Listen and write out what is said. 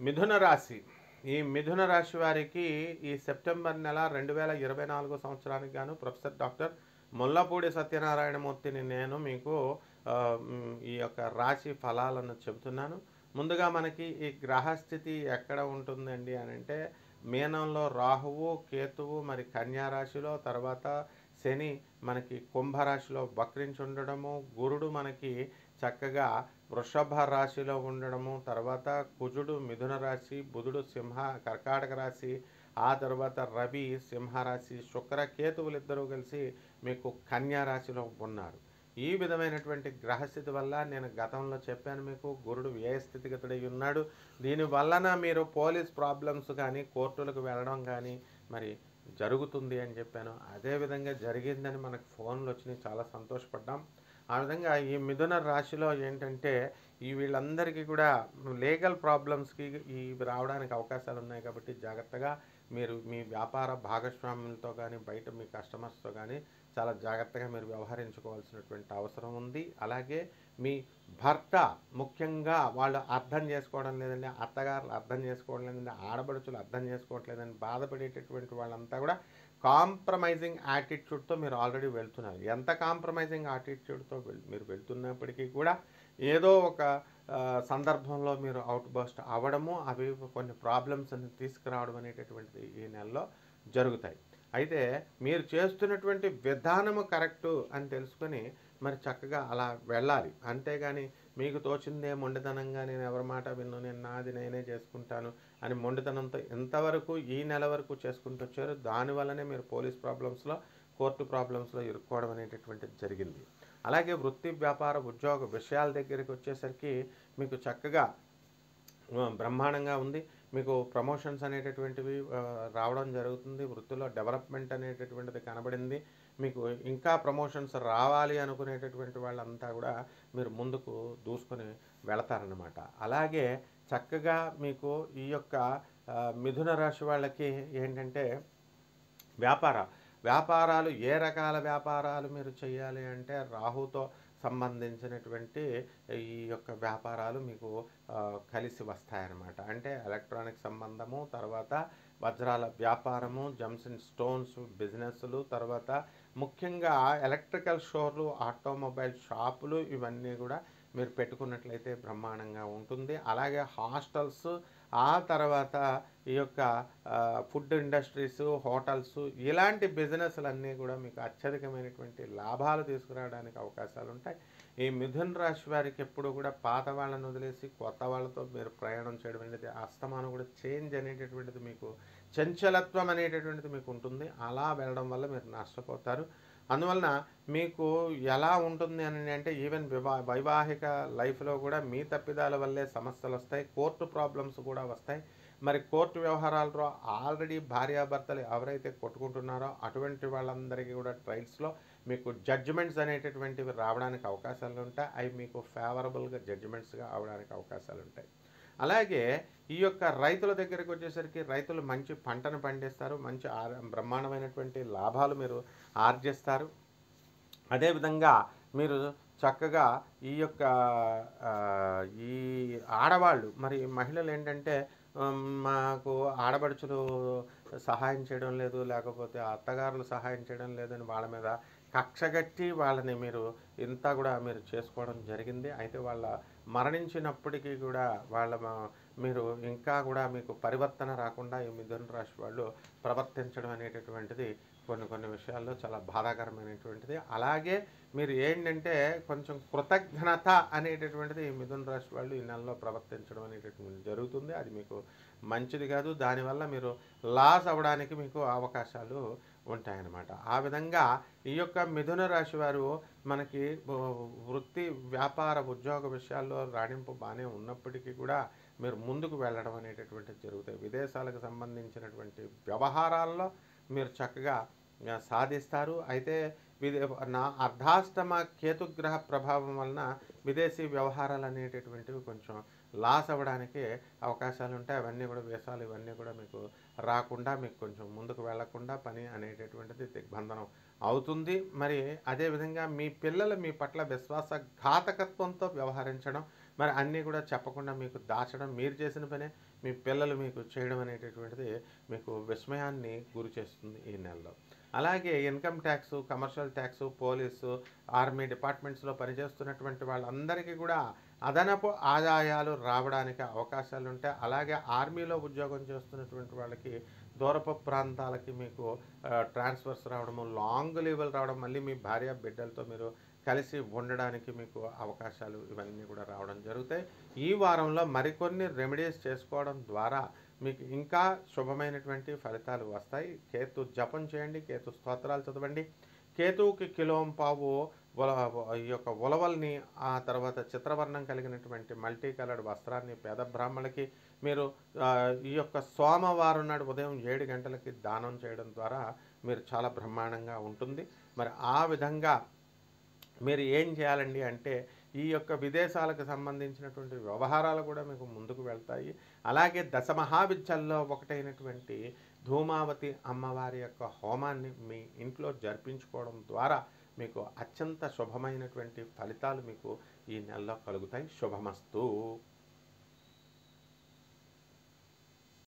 మిథున రాశి. ఈ మిథున రాశి వారికి ఈ సెప్టెంబర్ నెల 2024 సంవత్సరానికి గాను ప్రొఫెసర్ డాక్టర్ ముల్లపూడి సత్యనారాయణమూర్తిని నేను మీకు ఈ యొక్క రాశి ఫలాలను చెబుతున్నాను. ముందుగా మనకి ఈ గ్రహస్థితి ఎక్కడ ఉంటుందండి అనంటే, మీనంలో రాహువు, కేతువు, మరి కన్యా రాశిలో, తర్వాత శని మనకి కుంభరాశిలో వక్రించి ఉండడము, గురుడు మనకి చక్కగా వృషభ రాశిలో ఉండడము, తర్వాత కుజుడు మిథున రాశి, బుధుడు కర్కాటక రాశి, ఆ తర్వాత రవి సింహరాశి, శుక్ర కేతువులు ఇద్దరూ కలిసి మీకు కన్యా రాశిలో ఉన్నారు. ఈ విధమైనటువంటి గ్రహస్థితి వల్ల నేను గతంలో చెప్పాను మీకు, గురుడు వ్యయ స్థితిగతుడై ఉన్నాడు. దీనివలన మీరు పోలీస్ ప్రాబ్లమ్స్ కానీ, కోర్టులకు వెళ్ళడం కానీ మరి జరుగుతుంది అని చెప్పాను. అదేవిధంగా జరిగిందని మనకు ఫోన్లు వచ్చినాయి, చాలా సంతోషపడ్డాం. ఆ విధంగా ఈ మిథున రాశిలో ఏంటంటే, ఈ వీళ్ళందరికీ కూడా లీగల్ ప్రాబ్లమ్స్కి రావడానికి అవకాశాలు ఉన్నాయి. కాబట్టి జాగ్రత్తగా మీరు మీ వ్యాపార భాగస్వాములతో కానీ, బయట మీ కస్టమర్స్తో కానీ చాలా జాగ్రత్తగా మీరు వ్యవహరించుకోవాల్సినటువంటి అవసరం ఉంది. అలాగే మీ భర్త ముఖ్యంగా వాళ్ళు అర్థం చేసుకోవడం లేదండి, అత్తగారులు అర్థం చేసుకోవడం లేదండి, ఆడబడుచులు అర్థం చేసుకోవట్లేదని బాధపడేటటువంటి వాళ్ళంతా కూడా కాంప్రమైజింగ్ యాటిట్యూడ్తో మీరు ఆల్రెడీ వెళ్తున్నారు. ఎంత కాంప్రమైజింగ్ యాటిట్యూడ్తో మీరు వెళ్తున్నప్పటికీ కూడా ఏదో ఒక సందర్భంలో మీరు అవుట్ బస్ట్ అవ్వడము, అవి కొన్ని ప్రాబ్లమ్స్ అని తీసుకురావడం అనేటటువంటిది ఈ నెలలో జరుగుతాయి. అయితే మీరు చేస్తున్నటువంటి విధానము కరెక్టు అని తెలుసుకొని మరి చక్కగా అలా వెళ్ళాలి. అంతేగాని మీకు తోచిందే మొండితనంగా నేను ఎవరి మాట విన్ను, నేను నాది నేనే చేసుకుంటాను అని మొండితనంతో ఇంతవరకు ఈ నెల వరకు చేసుకుంటూ వచ్చారు. దానివల్లనే మీరు పోలీస్ ప్రాబ్లమ్స్లో, కోర్టు ప్రాబ్లమ్స్లో ఇరుక్కోవడం అనేటటువంటిది జరిగింది. అలాగే వృత్తి, వ్యాపార, ఉద్యోగ విషయాల దగ్గరికి వచ్చేసరికి మీకు చక్కగా బ్రహ్మాండంగా ఉంది. మీకు ప్రమోషన్స్ అనేటటువంటివి రావడం జరుగుతుంది. వృత్తిలో డెవలప్మెంట్ అనేటటువంటిది కనబడింది. మీకు ఇంకా ప్రమోషన్స్ రావాలి అనుకునేటటువంటి వాళ్ళంతా కూడా మీరు ముందుకు దూసుకొని వెళతారన్నమాట. అలాగే చక్కగా మీకు ఈ యొక్క మిథున రాశి వాళ్ళకి ఏంటంటే, వ్యాపారాలు ఏ రకాల వ్యాపారాలు మీరు చేయాలి అంటే, రాహుతో సంబంధించినటువంటి ఈ యొక్క వ్యాపారాలు మీకు కలిసి వస్తాయన్నమాట. అంటే ఎలక్ట్రానిక్ సంబంధము, తర్వాత వజ్రాల వ్యాపారము, జెమ్స్ అండ్ స్టోన్స్ బిజినెస్లు, తర్వాత ముఖ్యంగా ఎలక్ట్రికల్ స్టోర్లు, ఆటోమొబైల్ షాపులు, ఇవన్నీ కూడా మీరు పెట్టుకున్నట్లయితే బ్రహ్మాండంగా ఉంటుంది. అలాగే హాస్టల్స్, ఆ తర్వాత ఈ యొక్క ఫుడ్ ఇండస్ట్రీస్, హోటల్స్, ఇలాంటి బిజినెస్లన్నీ కూడా మీకు అత్యధికమైనటువంటి లాభాలు తీసుకురావడానికి అవకాశాలు ఉంటాయి. ఈ మిథున రాశి వారికి ఎప్పుడు కూడా పాత వాళ్ళని వదిలేసి కొత్త వాళ్ళతో మీరు ప్రయాణం చేయడం అనేది, అస్తమానం కూడా చేంజ్ అనేటటువంటిది మీకు, చంచలత్వం అనేటటువంటిది మీకు ఉంటుంది. అలా వెళ్ళడం వల్ల మీరు నష్టపోతారు. అందువలన మీకు ఎలా ఉంటుంది అని అంటే, ఈవెన్ వైవాహిక లైఫ్లో కూడా మీ తప్పిదాల వల్లే సమస్యలు వస్తాయి, కోర్టు ప్రాబ్లమ్స్ కూడా వస్తాయి. మరి కోర్టు వ్యవహారాల్లో ఆల్రెడీ భార్యాభర్తలు ఎవరైతే కొట్టుకుంటున్నారో అటువంటి వాళ్ళందరికీ కూడా ట్రయల్స్లో మీకు జడ్జిమెంట్స్ అనేటటువంటివి రావడానికి అవకాశాలు ఉంటాయి. అవి మీకు ఫేవరబుల్గా జడ్జిమెంట్స్గా అవడానికి అవకాశాలు ఉంటాయి. అలాగే ఈ యొక్క రైతుల దగ్గరికి వచ్చేసరికి, రైతులు మంచి పంటను పండిస్తారు, మంచి బ్రహ్మాండమైనటువంటి లాభాలు మీరు ఆర్జిస్తారు. అదేవిధంగా మీరు చక్కగా ఈ యొక్క ఈ ఆడవాళ్ళు, మరి మహిళలు ఏంటంటే, మాకు ఆడబడుచులు సహాయం చేయడం లేదు, లేకపోతే అత్తగారులు సహాయం చేయడం లేదని వాళ్ళ మీద కక్షగట్టి వాళ్ళని మీరు ఇంతా కూడా మీరు చేసుకోవడం జరిగింది. అయితే వాళ్ళ మరణించినప్పటికీ కూడా మీరు ఇంకా కూడా మీకు పరివర్తన రాకుండా ఈ మిథున రాశి వాళ్ళు ప్రవర్తించడం అనేటటువంటిది కొన్ని విషయాల్లో చాలా బాధాకరమైనటువంటిది. అలాగే మీరు ఏంటంటే, కొంచెం కృతజ్ఞత అనేటటువంటిది ఈ మిథున రాశి వాళ్ళు ఈ నెలలో ప్రవర్తించడం అనేటటువంటిది జరుగుతుంది. అది మీకు మంచిది కాదు. దానివల్ల మీరు లాస్ అవ్వడానికి మీకు అవకాశాలు ఉంటాయన్నమాట. ఆ విధంగా ఈ యొక్క మిథున రాశి వారు మనకి వృత్తి, వ్యాపార, ఉద్యోగ విషయాల్లో రాణింపు బాగానే ఉన్నప్పటికీ కూడా మీరు ముందుకు వెళ్ళడం అనేటటువంటిది జరుగుతాయి. విదేశాలకు సంబంధించినటువంటి వ్యవహారాల్లో మీరు చక్కగా సాధిస్తారు. అయితే నా అర్ధాష్టమ కేతుగ్రహ ప్రభావం వలన విదేశీ వ్యవహారాలు అనేటటువంటివి కొంచెం లాస్ అవ్వడానికి అవకాశాలు ఉంటాయి. అవన్నీ కూడా వీసాలు ఇవన్నీ కూడా మీకు రాకుండా, మీకు కొంచెం ముందుకు వెళ్లకుండా పని అనేటటువంటిది దిగ్బంధనం అవుతుంది. మరి అదేవిధంగా మీ పిల్లలు మీ పట్ల విశ్వాసఘాతకత్వంతో వ్యవహరించడం, మరి అన్నీ కూడా చెప్పకుండా మీకు దాచడం, మీరు చేసిన పనే మీ పిల్లలు మీకు చేయడం అనేటటువంటిది మీకు విస్మయాన్ని గురి చేస్తుంది ఈ నెలలో. అలాగే income tax, commercial tax, police, army డిపార్ట్మెంట్స్లో పనిచేస్తున్నటువంటి వాళ్ళందరికీ కూడా అదనపు ఆదాయాలు రావడానికి అవకాశాలు ఉంటాయి. అలాగే ఆర్మీలో ఉద్యోగం చేస్తున్నటువంటి వాళ్ళకి దూరపు ప్రాంతాలకి మీకు ట్రాన్స్ఫర్స్ రావడము, లాంగ్ లీవ్లు రావడం, మళ్ళీ మీ భార్య బిడ్డలతో మీరు కలిసి ఉండడానికి మీకు అవకాశాలు ఇవన్నీ కూడా రావడం జరుగుతాయి. ఈ వారంలో మరికొన్ని రెమెడీస్ చేసుకోవడం ద్వారా మీకు ఇంకా శుభమైనటువంటి ఫలితాలు వస్తాయి. కేతు జపం చేయండి, కేతు స్తోత్రాలు చదవండి. కేతువుకి కిలోంపావు ఈ యొక్క ఉలవల్ని, ఆ తర్వాత చిత్రవర్ణం కలిగినటువంటి మల్టీ కలర్డ్ వస్త్రాన్ని పేద బ్రాహ్మణులకి మీరు ఈ యొక్క సోమవారం నాడు ఉదయం 7 గంటలకి దానం చేయడం ద్వారా మీరు చాలా బ్రహ్మాండంగా ఉంటుంది. మరి ఆ విధంగా మీరు ఏం చేయాలండి అంటే, ఈ యొక్క విదేశాలకు సంబంధించినటువంటి వ్యవహారాలు కూడా మీకు ముందుకు వెళ్తాయి. అలాగే దశమహావిద్యల్లో ఒకటైనటువంటి ధూమావతి అమ్మవారి యొక్క హోమాన్ని మీ ఇంట్లో జరిపించుకోవడం ద్వారా మీకు అత్యంత శుభమైనటువంటి ఫలితాలు మీకు ఈ నెలలో కలుగుతాయి. శుభమస్తు.